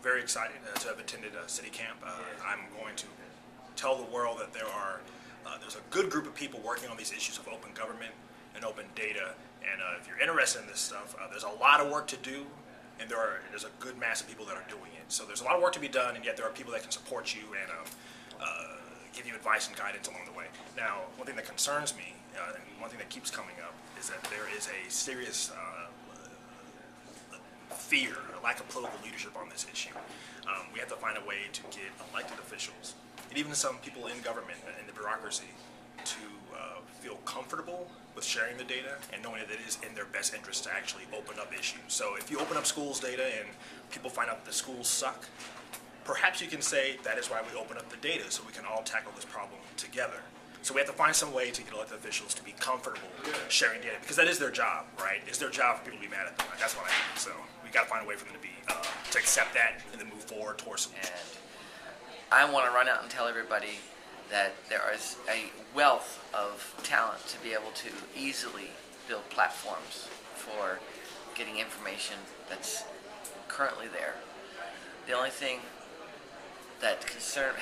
very excited to have attended CityCamp. I'm going to tell the world that there's a good group of people working on these issues of open government and open data. And if you're interested in this stuff, there's a lot of work to do, and there's a good mass of people that are doing it. So there's a lot of work to be done, and yet there are people that can support you and give you advice and guidance along the way. Now, one thing that concerns me, and one thing that keeps coming up, is that there is a serious fear, a lack of political leadership on this issue. We have to find a way to get elected officials, and even some people in government, in the bureaucracy, to feel comfortable with sharing the data and knowing that it is in their best interest to actually open up issues. So if you open up schools data and people find out that the schools suck, perhaps you can say that is why we open up the data, so we can all tackle this problem together. So we have to find some way to get elected officials to be comfortable sharing data, because that is their job, right? It's their job for people to be mad at them. That's what I think. So we got to find a way for them to be to accept that and then move forward towards solutions. And I want to run out and tell everybody that there is a wealth of talent to be able to easily build platforms for getting information that's currently there. The only thing that concerned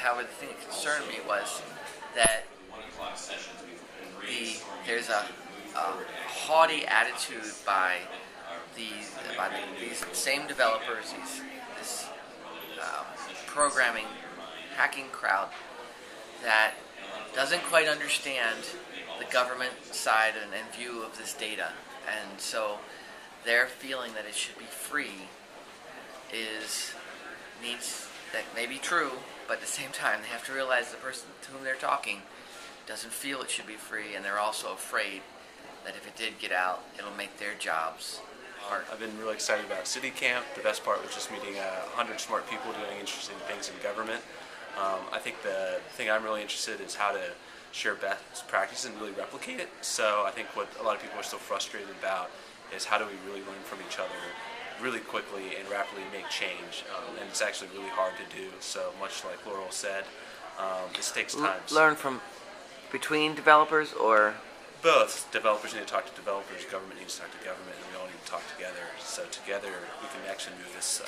me was that there's a haughty attitude by these same developers, this programming hacking crowd that doesn't quite understand the government side and view of this data, and so their feeling that it should be free that may be true, but at the same time they have to realize the person to whom they're talking doesn't feel it should be free, and they're also afraid that if it did get out, it'll make their jobs hard. I've been really excited about CityCamp. The best part was just meeting 100 smart people doing interesting things in government. I think the thing I'm really interested in is how to share best practices and really replicate it. So I think what a lot of people are still frustrated about is how do we really learn from each other really quickly and rapidly make change. And it's actually really hard to do. So much like Laurel said, this takes time. Learn from between developers or? Both. Developers need to talk to developers, government needs to talk to government, and we all need to talk together. So together we can actually move this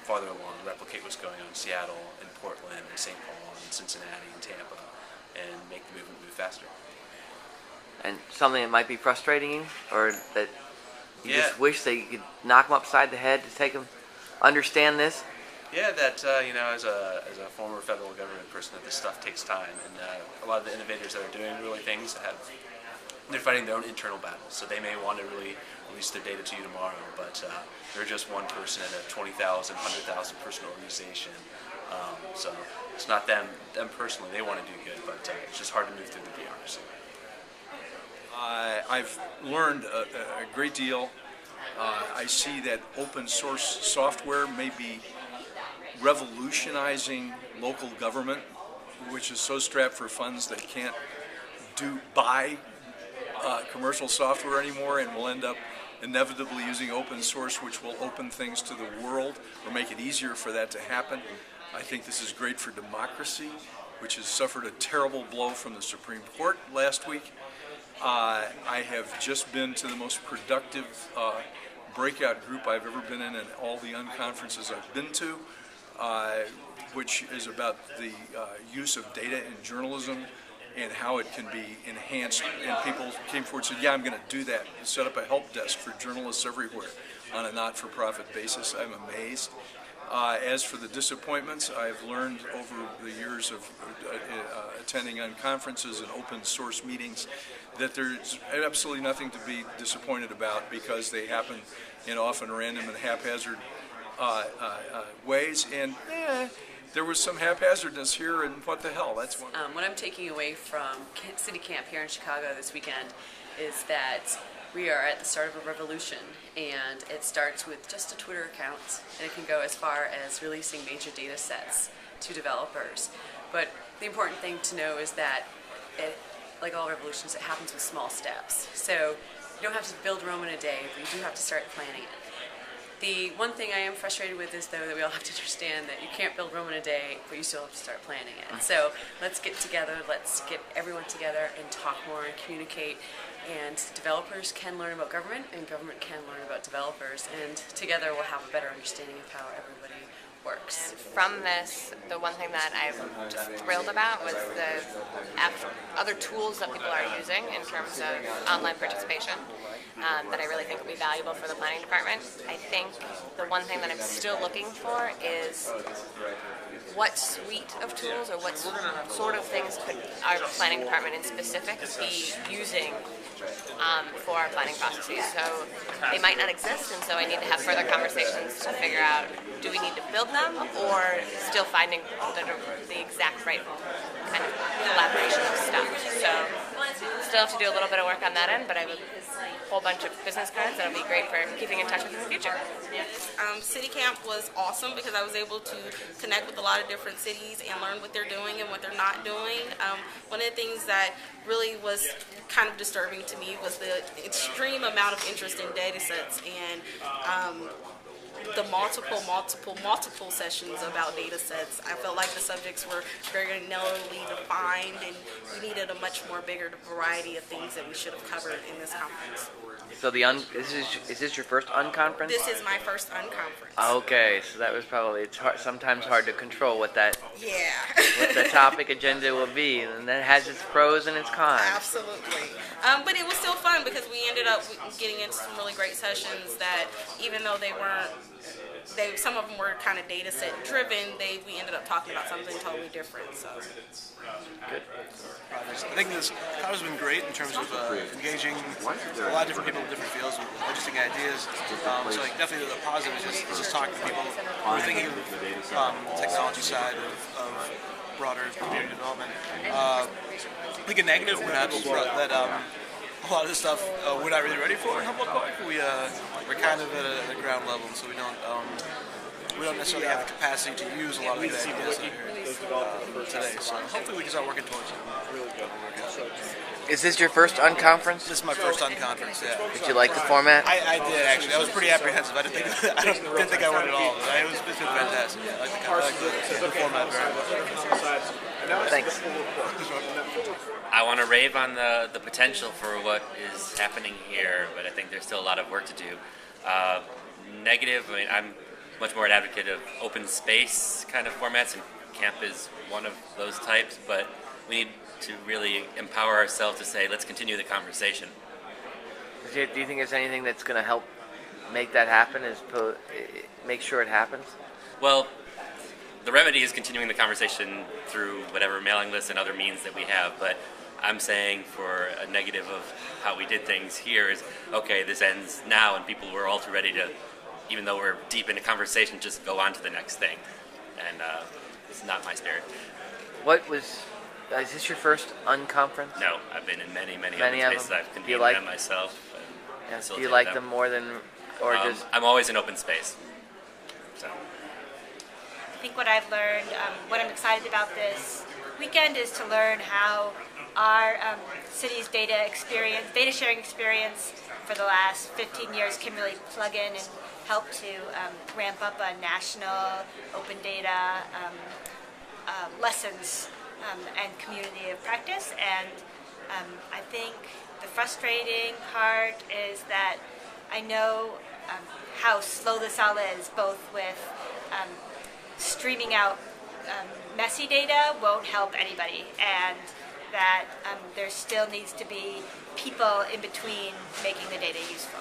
farther along, replicate what's going on in Seattle, in Portland, in St. Paul, in Cincinnati, in Tampa, and make the movement move faster. And something that might be frustrating you, or that you just wish that you could knock them upside the head to take them understand this? Yeah, that as a former federal government person, that this stuff takes time, and a lot of the innovators that are doing really things they're fighting their own internal battles. So they may want to really release their data to you tomorrow, but they're just one person in a 20,000, 100,000 person organization. So it's not them personally. They want to do good, but it's just hard to move through the bureaucracy. I've learned a great deal. I see that open source software may be revolutionizing local government, which is so strapped for funds they can't buy commercial software anymore, and will end up inevitably using open source, which will open things to the world or make it easier for that to happen. I think this is great for democracy, which has suffered a terrible blow from the Supreme Court last week. I have just been to the most productive breakout group I've ever been in all the unconferences I've been to, which is about the use of data in journalism and how it can be enhanced. And people came forward and said, yeah, I'm going to do that, set up a help desk for journalists everywhere on a not-for-profit basis. I'm amazed. As for the disappointments, I've learned over the years of attending on conferences and open source meetings that there's absolutely nothing to be disappointed about, because they happen in often random and haphazard ways. And there was some haphazardness here, and what the hell, that's one. What I'm taking away from CityCamp here in Chicago this weekend is that we are at the start of a revolution, and it starts with just a Twitter account, and it can go as far as releasing major data sets to developers. But the important thing to know is that, like all revolutions, it happens with small steps. So you don't have to build Rome in a day, but you do have to start planning it. The one thing I am frustrated with is, though, that we all have to understand that you can't build Rome in a day, but you still have to start planning it. So let's get together, let's get everyone together and talk more and communicate. And developers can learn about government, and government can learn about developers, and together we'll have a better understanding of how everybody works. From this, the one thing that I'm just thrilled about was the other tools that people are using in terms of online participation that I really think will be valuable for the planning department. I think the one thing that I'm still looking for is what suite of tools or what sort of things could our planning department in specific be using for our planning processes. So they might not exist, and so I need to have further conversations to figure out, do we need to build them or still finding the exact right kind of collaboration of stuff. So still have to do a little bit of work on that end, but I have a whole bunch of business cards that'll be great for keeping in touch with in the future. CityCamp was awesome because I was able to connect with a lot of different cities and learn what they're doing and what they're not doing. One of the things that really was kind of disturbing to me was the extreme amount of interest in data sets and the multiple sessions about data sets. I felt like the subjects were very narrowly defined, and we needed a much more bigger variety of things that we should have covered in this conference. So is this your first unconference? This is my first unconference. Okay, so that was probably, it's sometimes hard to control what the Yeah. topic agenda will be, and that has its pros and its cons. Absolutely. But it was still fun because we ended up getting into some really great sessions that, even though some of them were kind of data set driven, we ended up talking about something totally different. So. Good. I think this conference has been great in terms of engaging a lot of different people in different fields with interesting ideas. So like definitely the positive is just talking to people who are thinking of the technology side of broader community development. I think a negative perhaps that a lot of this stuff we're not really ready for in Humboldt Park. We're kind of at a ground level, so we don't necessarily have the capacity to use a lot of the ideas that are here today. So hopefully we can start working towards it. Is this your first unconference? This is my first unconference, yeah. Did you like the format? I did actually. I was pretty apprehensive. I didn't think I would at all. It's been fantastic. I like the format very much. Thanks. I want to rave on the potential for what is happening here, but I think there's still a lot of work to do. Negative, I mean, I'm much more an advocate of open space kind of formats, and camp is one of those types, but we need to really empower ourselves to say, let's continue the conversation. Do you think there's anything that's going to help make that happen, make sure it happens? Well, the remedy is continuing the conversation through whatever mailing lists and other means that we have, but I'm saying for a negative of how we did things here is, okay, this ends now, and people were all too ready to, even though we're deep into conversation, just go on to the next thing. And it's not my spirit. Is this your first unconference? No, I've been in many open spaces. I've convened them myself. Do you like them more than, or just? I'm always in open space. So. I think what I've learned, what I'm excited about this weekend is to learn how our city's data sharing experience for the last 15 years can really plug in and help to ramp up a national open data lessons and community of practice. And I think the frustrating part is that I know how slow this all is, both with streaming out messy data won't help anybody, and that there still needs to be people in between making the data useful.